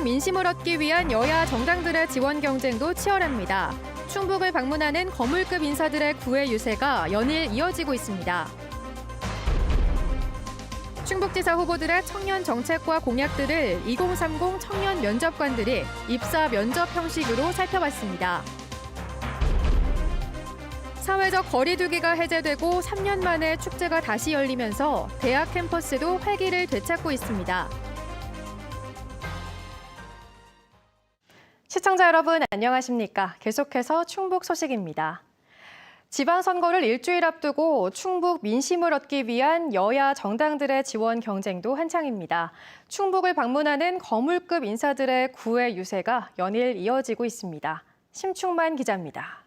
충북 민심을 얻기 위한 여야 정당들의 지원 경쟁도 치열합니다. 충북을 방문하는 거물급 인사들의 구애 유세가 연일 이어지고 있습니다. 충북지사 후보들의 청년 정책과 공약들을 2030 청년 면접관들이 입사 면접 형식으로 살펴봤습니다. 사회적 거리두기가 해제되고 3년 만에 축제가 다시 열리면서 대학 캠퍼스도 활기를 되찾고 있습니다. 시청자 여러분 안녕하십니까? 계속해서 충북 소식입니다. 지방선거를 일주일 앞두고 충북 민심을 얻기 위한 여야 정당들의 지원 경쟁도 한창입니다. 충북을 방문하는 거물급 인사들의 구애 유세가 연일 이어지고 있습니다. 심충만 기자입니다.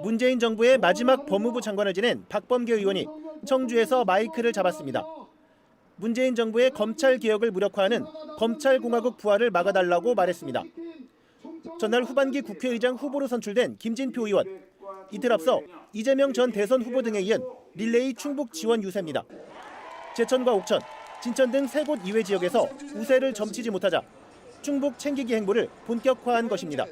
문재인 정부의 마지막 법무부 장관을 지낸 박범계 의원이 청주에서 마이크를 잡았습니다. 문재인 정부의 검찰 개혁을 무력화하는 검찰공화국 부활을 막아달라고 말했습니다. 전날 후반기 국회의장 후보로 선출된 김진표 의원. 이틀 앞서 이재명 전 대선 후보 등에 이은 릴레이 충북 지원 유세입니다. 제천과 옥천, 진천 등 세 곳 이외 지역에서 우세를 점치지 못하자 충북 챙기기 행보를 본격화한 것입니다.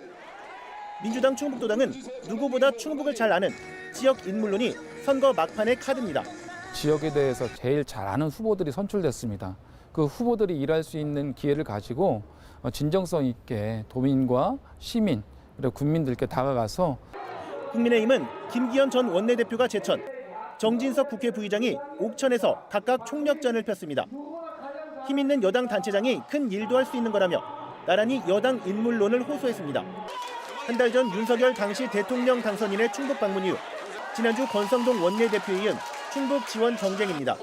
민주당 충북도당은 누구보다 충북을 잘 아는 지역 인물론이 선거 막판의 카드입니다. 지역에 대해서 제일 잘 아는 후보들이 선출됐습니다. 그 후보들이 일할 수 있는 기회를 가지고 진정성 있게 도민과 시민 그리고 국민들께 다가가서 국민의힘은 김기현 전 원내대표가 제천, 정진석 국회 부의장이 옥천에서 각각 총력전을 폈습니다. 힘 있는 여당 단체장이 큰 일도 할 수 있는 거라며 나란히 여당 인물론을 호소했습니다. 한 달 전 윤석열 당시 대통령 당선인의 충북 방문 이후 지난주 권성동 원내대표에 이은 충북 지원 경쟁입니다.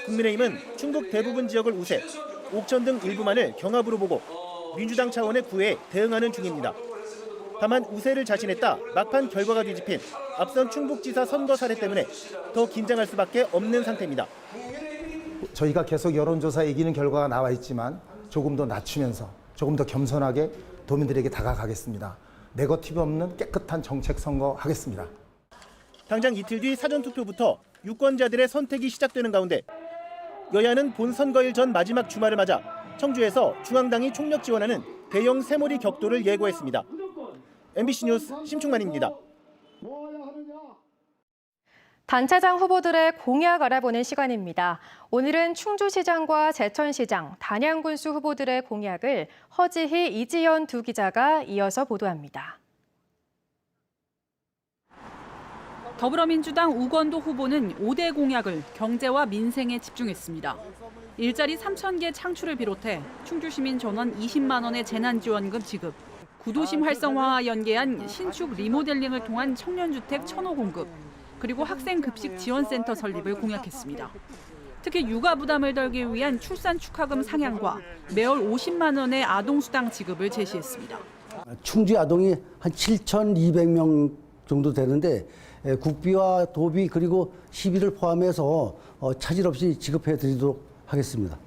국민의힘은 충북 대부분 지역을 우세, 옥천 등 일부만을 경합으로 보고 민주당 차원의 구애에 대응하는 중입니다. 다만 우세를 자신했다 막판 결과가 뒤집힌 앞선 충북지사 선거 사례 때문에 더 긴장할 수밖에 없는 상태입니다. 저희가 계속 여론조사에 이기는 결과가 나와 있지만 조금 더 낮추면서 조금 더 겸손하게 도민들에게 다가가겠습니다. 네거티브 없는 깨끗한 정책 선거 하겠습니다. 당장 이틀 뒤 사전투표부터 유권자들의 선택이 시작되는 가운데 여야는 본선거일 전 마지막 주말을 맞아 청주에서 중앙당이 총력 지원하는 대형 새몰이 격돌을 예고했습니다. MBC 뉴스 심충만입니다. 단체장 후보들의 공약 알아보는 시간입니다. 오늘은 충주시장과 제천시장, 단양군수 후보들의 공약을 허지희, 이지연 두 기자가 이어서 보도합니다. 더불어민주당 우건도 후보는 5대 공약을 경제와 민생에 집중했습니다. 일자리 3,000개 창출을 비롯해 충주시민 전원 20만 원의 재난지원금 지급, 구도심 활성화와 연계한 신축 리모델링을 통한 청년주택 1,000호 공급, 그리고 학생급식 지원센터 설립을 공약했습니다. 특히 육아 부담을 덜기 위한 출산 축하금 상향과 매월 50만 원의 아동수당 지급을 제시했습니다. 충주 아동이 한 7,200명 정도 되는데 국비와 도비 그리고 시비를 포함해서 차질 없이 지급해 드리도록 하겠습니다.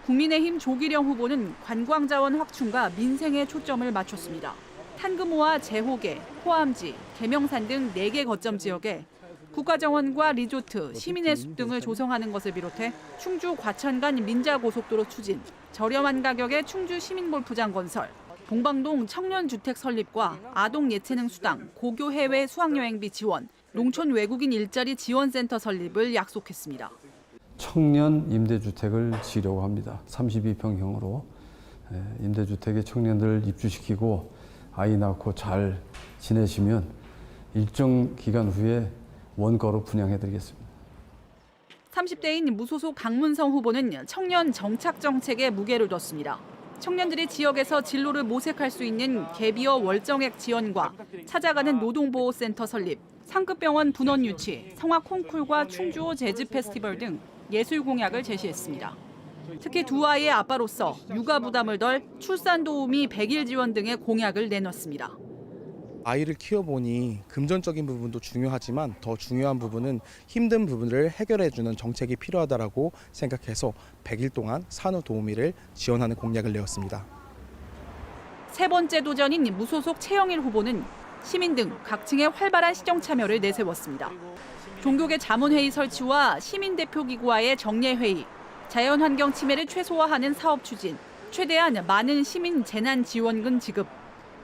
국민의힘 조기령 후보는 관광자원 확충과 민생에 초점을 맞췄습니다. 탄금호와 제호계, 포암지, 계명산 등 4개 거점 지역에 국가정원과 리조트, 시민의 숲 등을 조성하는 것을 비롯해 충주 과천 간 민자고속도로 추진, 저렴한 가격의 충주 시민골프장 건설, 동방동 청년주택 설립과 아동 예체능 수당, 고교 해외 수학여행비 지원, 농촌 외국인 일자리 지원센터 설립을 약속했습니다. 청년 임대주택을 지으려고 합니다. 32평형으로 임대주택에 청년들을 입주시키고 아이 낳고 잘 지내시면 일정 기간 후에 원가로 분양해드리겠습니다. 30대인 무소속 강문성 후보는 청년 정착 정책에 무게를 뒀습니다. 청년들이 지역에서 진로를 모색할 수 있는 갭이어 월정액 지원과 찾아가는 노동보호센터 설립, 상급병원 분원 유치, 성악 콩쿨과 충주호 재즈 페스티벌 등 예술 공약을 제시했습니다. 특히 두 아이의 아빠로서 육아 부담을 덜 출산 도우미 100일 지원 등의 공약을 내놨습니다. 아이를 키워보니 금전적인 부분도 중요하지만 더 중요한 부분은 힘든 부분을 해결해주는 정책이 필요하다고 생각해서 100일 동안 산후 도우미를 지원하는 공약을 내었습니다. 세 번째 도전인 무소속 최영일 후보는 시민 등 각층의 활발한 시정 참여를 내세웠습니다. 종교계 자문회의 설치와 시민대표기구와의 정례회의, 자연환경 침해를 최소화하는 사업 추진, 최대한 많은 시민 재난 지원금 지급,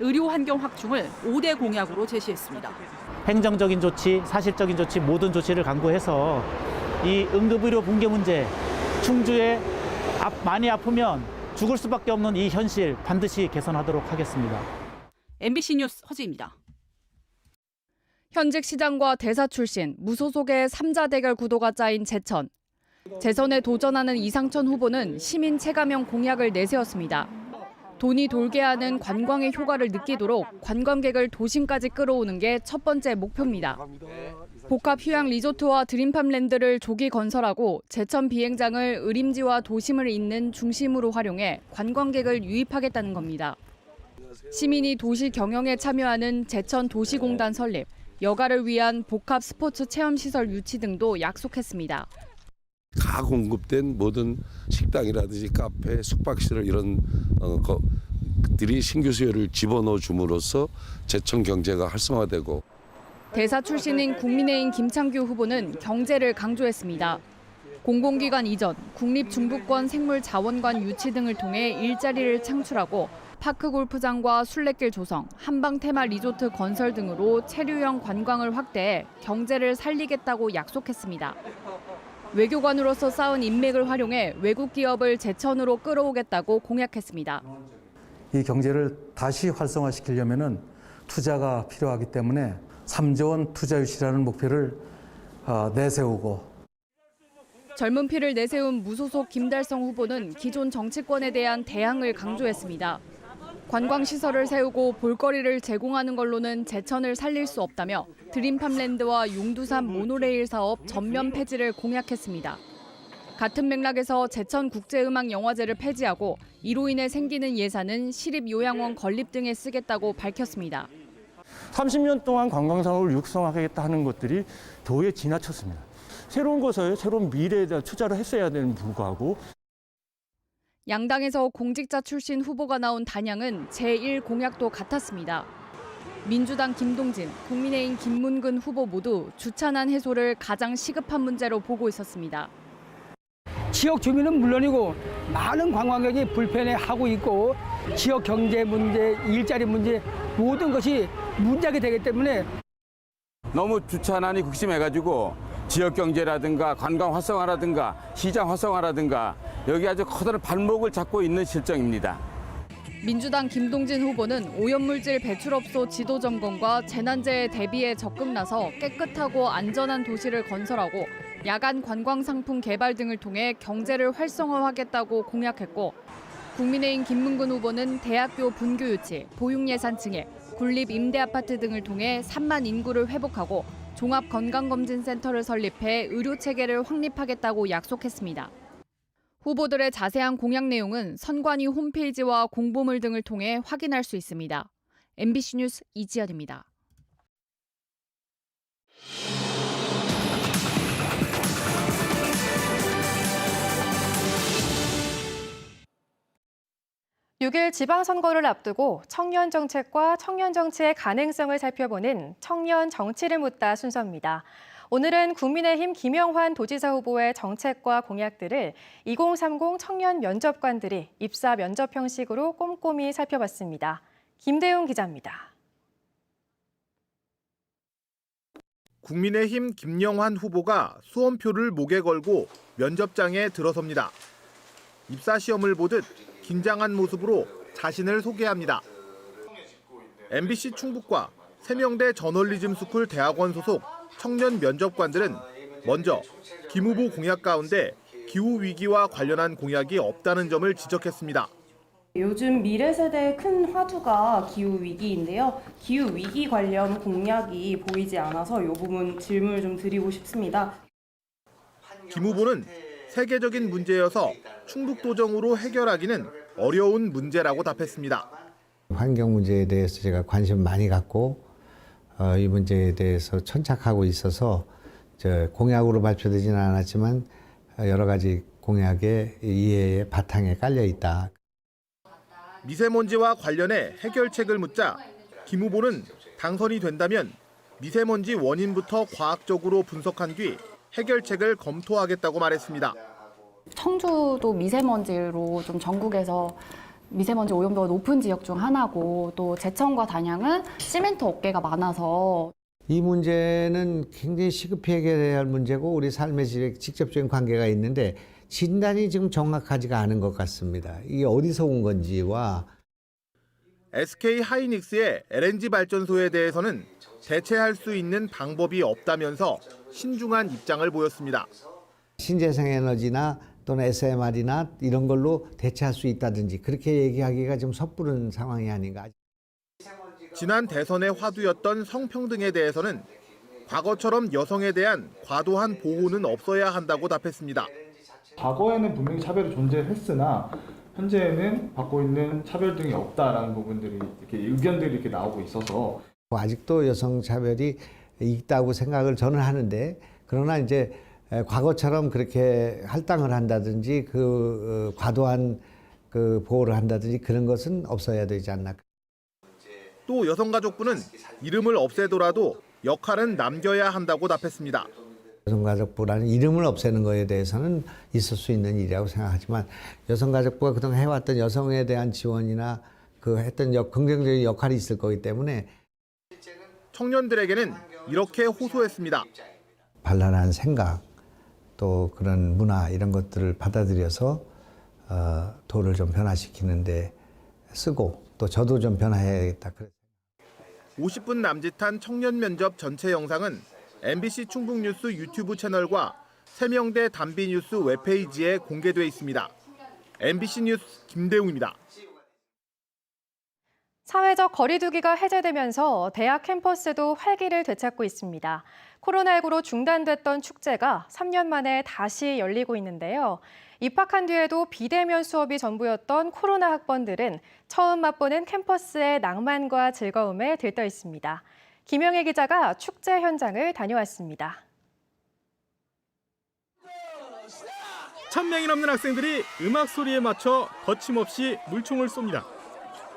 의료 환경 확충을 5대 공약으로 제시했습니다. 행정적인 조치, 사실적인 조치 모든 조치를 강구해서 이 응급의료 붕괴 문제, 충주에 많이 아프면 죽을 수밖에 없는 이 현실 반드시 개선하도록 하겠습니다. MBC 뉴스 허지입니다. 현직 시장과 대사 출신, 무소속의 3자 대결 구도가 짜인 제천. 재선에 도전하는 이상천 후보는 시민 체감형 공약을 내세웠습니다. 돈이 돌게 하는 관광의 효과를 느끼도록 관광객을 도심까지 끌어오는 게 첫 번째 목표입니다. 복합 휴양 리조트와 드림팜랜드를 조기 건설하고 제천 비행장을 의림지와 도심을 잇는 중심으로 활용해 관광객을 유입하겠다는 겁니다. 시민이 도시 경영에 참여하는 제천 도시공단 설립, 여가를 위한 복합 스포츠 체험시설 유치 등도 약속했습니다. 가공급된 모든 식당이라든지 카페, 숙박시설 이런 것들이 신규 수요를 집어넣어 줌으로써 제천 경제가 활성화되고. 대사 출신인 국민의힘 김창규 후보는 경제를 강조했습니다. 공공기관 이전, 국립중부권 생물자원관 유치 등을 통해 일자리를 창출하고 파크 골프장과 순례길 조성, 한방 테마 리조트 건설 등으로 체류형 관광을 확대해 경제를 살리겠다고 약속했습니다. 외교관으로서 쌓은 인맥을 활용해 외국 기업을 제천으로 끌어오겠다고 공약했습니다. 이 경제를 다시 활성화시키려면 투자가 필요하기 때문에 3조 원 투자 유치라는 목표를 내세우고. 젊은 피를 내세운 무소속 김달성 후보는 기존 정치권에 대한 대항을 강조했습니다. 관광시설을 세우고 볼거리를 제공하는 걸로는 제천을 살릴 수 없다며 드림팜랜드와 용두산 모노레일 사업 전면 폐지를 공약했습니다. 같은 맥락에서 제천국제음악영화제를 폐지하고 이로 인해 생기는 예산은 시립요양원 건립 등에 쓰겠다고 밝혔습니다. 30년 동안 관광산업을 육성하겠다 하는 것들이 도에 지나쳤습니다. 새로운 것에 새로운 미래에 대한 투자를 했어야 되는 불구하고. 양당에서 공직자 출신 후보가 나온 단양은 제1공약도 같았습니다. 민주당 김동진, 국민의힘 김문근 후보 모두 주차난 해소를 가장 시급한 문제로 보고 있었습니다. 지역 주민은 물론이고 많은 관광객이 불편해하고 있고 지역 경제 문제, 일자리 문제 모든 것이 문제가 되기 때문에 너무 주차난이 극심해가지고 지역 경제라든가 관광 활성화라든가 시장 활성화라든가 여기 아주 커다란 발목을 잡고 있는 실정입니다. 민주당 김동진 후보는 오염물질 배출업소 지도 점검과 재난재해 대비에 적극 나서 깨끗하고 안전한 도시를 건설하고 야간 관광 상품 개발 등을 통해 경제를 활성화하겠다고 공약했고, 국민의힘 김문근 후보는 대학교 분교 유치, 보육 예산 증액, 군립 임대 아파트 등을 통해 3만 인구를 회복하고 종합 건강검진센터를 설립해 의료 체계를 확립하겠다고 약속했습니다. 후보들의 자세한 공약 내용은 선관위 홈페이지와 공보물 등을 통해 확인할 수 있습니다. MBC 뉴스 이지연입니다. (6일) 지방선거를 앞두고 청년 정책과 청년 정치의 가능성을 살펴보는 청년 정치를 묻다 순서입니다. 오늘은 국민의힘 김영환 도지사 후보의 정책과 공약들을 2030 청년 면접관들이 입사 면접 형식으로 꼼꼼히 살펴봤습니다. 김대웅 기자입니다. 국민의힘 김영환 후보가 수험표를 목에 걸고 면접장에 들어섭니다. 입사시험을 보듯 긴장한 모습으로 자신을 소개합니다. MBC 충북과 세명대 저널리즘 스쿨 대학원 소속 청년 면접관들은 먼저 김 후보 공약 가운데 기후위기와 관련한 공약이 없다는 점을 지적했습니다. 요즘 미래 세대의 큰 화두가 기후위기인데요. 기후위기 관련 공약이 보이지 않아서 이 부분 질문을 좀 드리고 싶습니다. 김 후보는 세계적인 문제여서 충북도정으로 해결하기는 어려운 문제라고 답했습니다. 환경 문제에 대해서 제가 관심 많이 갖고 이 문제에 대해서 천착하고 있어서 공약으로 발표되지는 않았지만 여러 가지 공약의 이해의 바탕에 깔려 있다. 미세먼지와 관련해 해결책을 묻자 김 후보는 당선이 된다면 미세먼지 원인부터 과학적으로 분석한 뒤 해결책을 검토하겠다고 말했습니다. 청주도 미세먼지로 좀 전국에서 미세먼지 오염도가 높은 지역 중 하나고 또 제천과 단양은 시멘트 업계가 많아서 이 문제는 굉장히 시급히 해결해야 할 문제고 우리 삶에 직접적인 관계가 있는데 진단이 지금 정확하지가 않은 것 같습니다. 이게 어디서 온 건지와 SK 하이닉스의 LNG 발전소에 대해서는 대체할 수 있는 방법이 없다면서 신중한 입장을 보였습니다. 신재생에너지나 또는 SMR이나 이런 걸로 대체할 수 있다든지 그렇게 얘기하기가 좀 섣부른 상황이 아닌가. 지난 대선의 화두였던 성평등에 대해서는 과거처럼 여성에 대한 과도한 보호는 없어야 한다고 답했습니다. 과거에는 분명히 차별이 존재했으나 현재는 받고 있는 차별 등이 없다라는 부분들이 이렇게 의견들이 이렇게 나오고 있어서 아직도 여성 차별이 있다고 생각을 저는 하는데 그러나 이제 과거처럼 그렇게 할당을 한다든지 과도한 보호를 한다든지 그런 것은 없어야 되지 않나. 또 여성가족부는 이름을 없애더라도 역할은 남겨야 한다고 답했습니다. 여성가족부라는 이름을 없애는 것에 대해서는 있을 수 있는 일이라고 생각하지만 여성가족부가 그동안 해왔던 여성에 대한 지원이나 했던 긍정적인 역할이 있을 거기 때문에 청년들에게는 이렇게 호소했습니다. 발랄한 생각 또 그런 문화 이런 것들을 받아들여서 도를 좀 변화시키는데 쓰고 또 저도 좀 변화해야겠다. 50분 남짓한 청년 면접 전체 영상은 MBC 충북뉴스 유튜브 채널과 세명대 단비뉴스 웹페이지에 공개돼 있습니다. MBC 뉴스 김대웅입니다. 사회적 거리두기가 해제되면서 대학 캠퍼스도 활기를 되찾고 있습니다. 코로나19로 중단됐던 축제가 3년 만에 다시 열리고 있는데요. 입학한 뒤에도 비대면 수업이 전부였던 코로나 학번들은 처음 맛보는 캠퍼스의 낭만과 즐거움에 들떠 있습니다. 김영애 기자가 축제 현장을 다녀왔습니다. 1,000명이 넘는 학생들이 음악 소리에 맞춰 거침없이 물총을 쏩니다.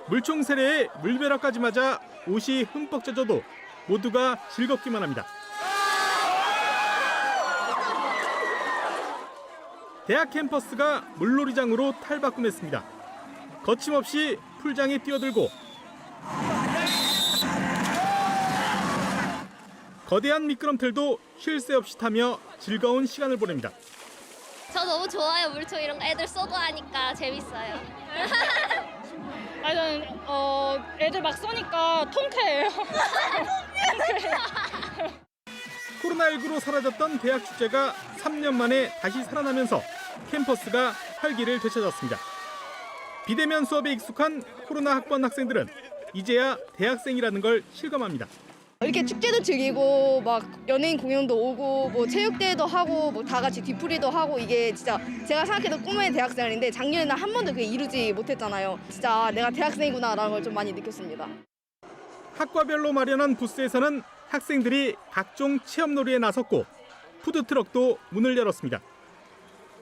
물총 세례에 물벼락까지 맞아 옷이 흠뻑 젖어도 모두가 즐겁기만 합니다. 대학 캠퍼스가 물놀이장으로 탈바꿈했습니다. 거침없이 풀장에 뛰어들고 거대한 미끄럼틀도 쉴 새 없이 타며 즐거운 시간을 보냅니다. 저 너무 좋아요. 물총 이런 거 애들 쏘고 하니까 재밌어요. 저는 애들 막 쏘니까 통쾌해요. 코로나19로 사라졌던 대학 축제가 3년 만에 다시 살아나면서 캠퍼스가 활기를 되찾았습니다. 비대면 수업에 익숙한 코로나 학번 학생들은 이제야 대학생이라는 걸 실감합니다. 이렇게 축제도 즐기고 막 연예인 공연도 오고 뭐 체육대회도 하고 뭐 다 같이 뒤풀이도 하고 이게 진짜 제가 생각해도 꿈의 대학생활인데 작년에는 한 번도 그게 이루지 못했잖아요. 진짜 내가 대학생이구나라는 걸 좀 많이 느꼈습니다. 학과별로 마련한 부스에서는 학생들이 각종 체험놀이에 나섰고 푸드트럭도 문을 열었습니다.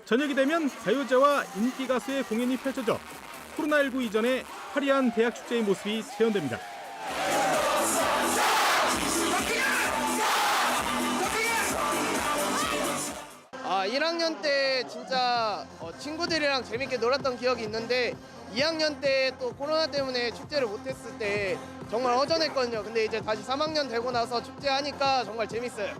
저녁이 되면 가요제와 인기 가수의 공연이 펼쳐져 코로나19 이전의 화려한 대학 축제의 모습이 재현됩니다. 1학년 때 진짜 친구들이랑 재밌게 놀았던 기억이 있는데 2학년 때 또 코로나 때문에 축제를 못했을 때 정말 허전했거든요. 근데 이제 다시 3학년 되고 나서 축제하니까 정말 재밌어요.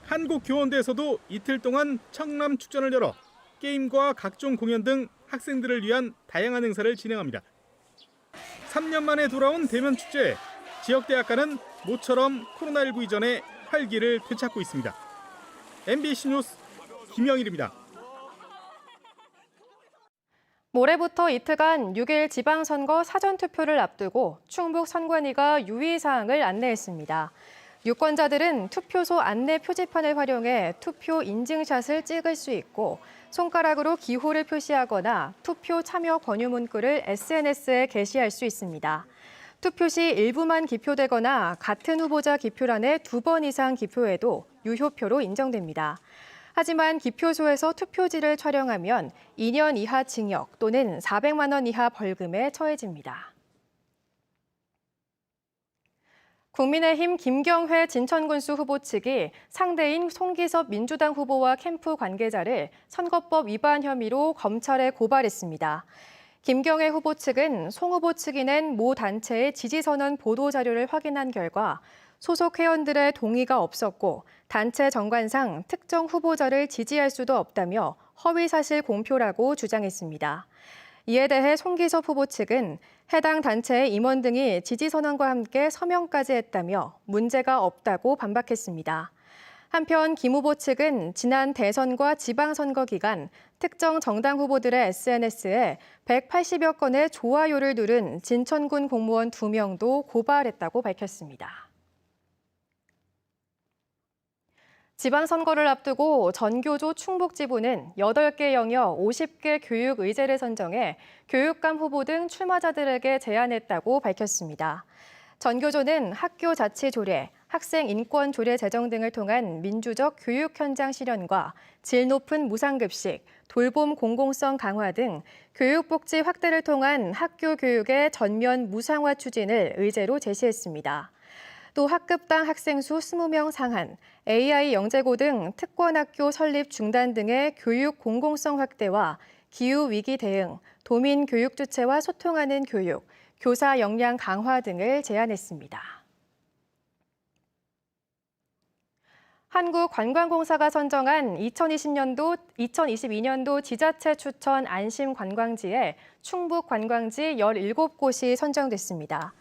한국교원대에서도 이틀 동안 청남 축전을 열어 게임과 각종 공연 등 학생들을 위한 다양한 행사를 진행합니다. 3년 만에 돌아온 대면 축제에 지역대학가는 모처럼 코로나19 이전에 활기를 되찾고 있습니다. MBC 뉴스 김영일입니다. 모레부터 이틀간 6일 지방선거 사전투표를 앞두고 충북 선관위가 유의사항을 안내했습니다. 유권자들은 투표소 안내 표지판을 활용해 투표 인증샷을 찍을 수 있고 손가락으로 기호를 표시하거나 투표 참여 권유 문구를 SNS에 게시할 수 있습니다. 투표 시 일부만 기표되거나 같은 후보자 기표란에 2번 이상 기표해도 유효표로 인정됩니다. 하지만 기표소에서 투표지를 촬영하면 2년 이하 징역 또는 400만 원 이하 벌금에 처해집니다. 국민의힘 김경회 진천군수 후보 측이 상대인 송기섭 민주당 후보와 캠프 관계자를 선거법 위반 혐의로 검찰에 고발했습니다. 김경회 후보 측은 송 후보 측이 낸 모 단체의 지지선언 보도자료를 확인한 결과 소속 회원들의 동의가 없었고 단체 정관상 특정 후보자를 지지할 수도 없다며 허위사실 공표라고 주장했습니다. 이에 대해 송기섭 후보 측은 해당 단체의 임원 등이 지지선언과 함께 서명까지 했다며 문제가 없다고 반박했습니다. 한편 김 후보 측은 지난 대선과 지방선거 기간 특정 정당 후보들의 SNS에 180여 건의 좋아요를 누른 진천군 공무원 2명도 고발했다고 밝혔습니다. 지방선거를 앞두고 전교조 충북지부는 8개 영역 50개 교육 의제를 선정해 교육감 후보 등 출마자들에게 제안했다고 밝혔습니다. 전교조는 학교 자치 조례, 학생 인권 조례 제정 등을 통한 민주적 교육 현장 실현과 질 높은 무상급식, 돌봄 공공성 강화 등 교육복지 확대를 통한 학교 교육의 전면 무상화 추진을 의제로 제시했습니다. 또 학급당 학생 수 20명 상한, AI 영재고 등 특권학교 설립 중단 등의 교육 공공성 확대와 기후위기 대응, 도민 교육 주체와 소통하는 교육, 교사 역량 강화 등을 제안했습니다. 한국관광공사가 선정한 2022년도 지자체 추천 안심관광지에 충북관광지 17곳이 선정됐습니다.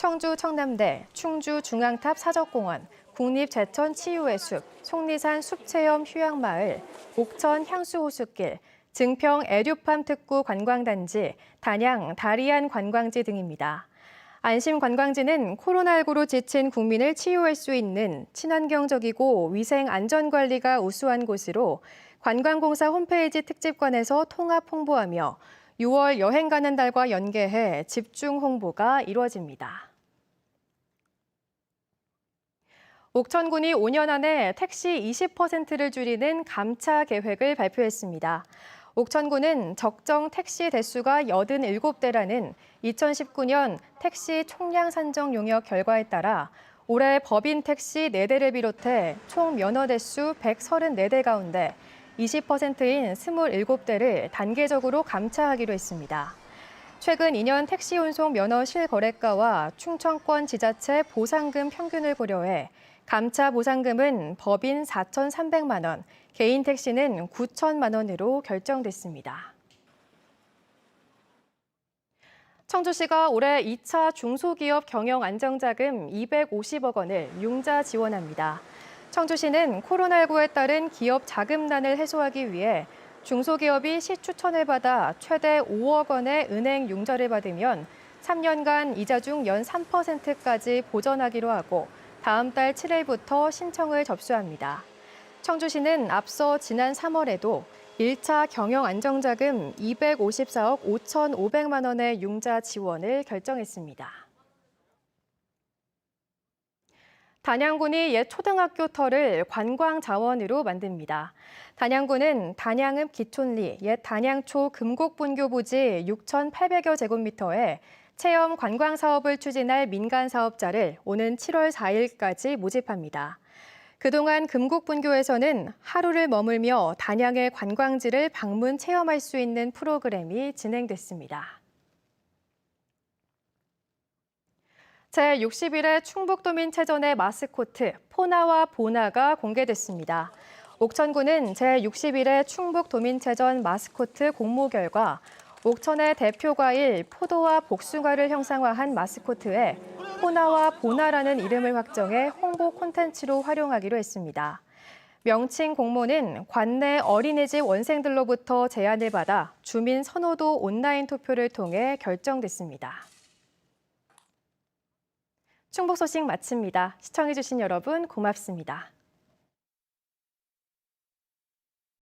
청주 청남대, 충주 중앙탑 사적공원, 국립제천치유의 숲, 속리산 숲체험 휴양마을, 옥천 향수호숫길, 증평 에듀팜 특구 관광단지, 단양 다리안 관광지 등입니다. 안심관광지는 코로나19로 지친 국민을 치유할 수 있는 친환경적이고 위생 안전관리가 우수한 곳으로 관광공사 홈페이지 특집관에서 통합 홍보하며 6월 여행 가는 달과 연계해 집중 홍보가 이루어집니다. 옥천군이 5년 안에 택시 20%를 줄이는 감차 계획을 발표했습니다. 옥천군은 적정 택시 대수가 87대라는 2019년 택시 총량 산정 용역 결과에 따라 올해 법인 택시 4대를 비롯해 총 면허 대수 134대 가운데 20%인 27대를 단계적으로 감차하기로 했습니다. 최근 2년 택시 운송 면허 실거래가와 충청권 지자체 보상금 평균을 고려해 감차 보상금은 법인 4,300만 원, 개인 택시는 9천만 원으로 결정됐습니다. 청주시가 올해 2차 중소기업 경영 안정자금 250억 원을 융자 지원합니다. 청주시는 코로나19에 따른 기업 자금난을 해소하기 위해 중소기업이 시 추천을 받아 최대 5억 원의 은행 융자를 받으면 3년간 이자 중 연 3%까지 보전하기로 하고 다음 달 7일부터 신청을 접수합니다. 청주시는 앞서 지난 3월에도 1차 경영 안정자금 254억 5,500만 원의 융자 지원을 결정했습니다. 단양군이 옛 초등학교 터를 관광 자원으로 만듭니다. 단양군은 단양읍 기촌리 옛 단양초 금곡분교 부지 6,800여 제곱미터에 체험 관광 사업을 추진할 민간 사업자를 오는 7월 4일까지 모집합니다. 그동안 금곡분교에서는 하루를 머물며 단양의 관광지를 방문 체험할 수 있는 프로그램이 진행됐습니다. 제61회 충북도민체전의 마스코트 포나와 보나가 공개됐습니다. 옥천군은 제61회 충북도민체전 마스코트 공모 결과 옥천의 대표 과일 포도와 복숭아를 형상화한 마스코트에 포나와 보나라는 이름을 확정해 홍보 콘텐츠로 활용하기로 했습니다. 명칭 공모는 관내 어린이집 원생들로부터 제안을 받아 주민 선호도 온라인 투표를 통해 결정됐습니다. 충북 소식 마칩니다. 시청해주신 여러분 고맙습니다.